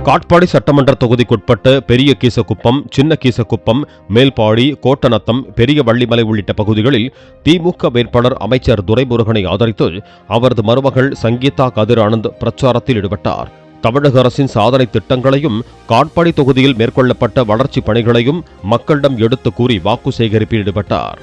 காட்பாடி சட்டமன்ற தொகுதிக்குட்பட்ட பெரிய கீசக்குப்பம், சின்ன கீசக்குப்பம், மேல்பாடி, கோட்டநத்தம், பெரிய வள்ளிமலை உள்ளிட்ட பகுதிகளில் திமுக வேட்பாளர் அமைச்சர் துரைமுருகனை ஆதரித்து அவரது மருமகள் சங்கீதா கதிர் ஆனந்த் பிரச்சாரத்தில் ஈடுபட்டார். தமிழக அரசின் சாதனை திட்டங்களையும் காட்பாடி தொகுதியில் மேற்கொள்ளப்பட்ட வளர்ச்சிப் பணிகளையும் மக்களிடம் எடுத்துக் கூறி வாக்கு சேகரிப்பில் ஈடுபட்டார்.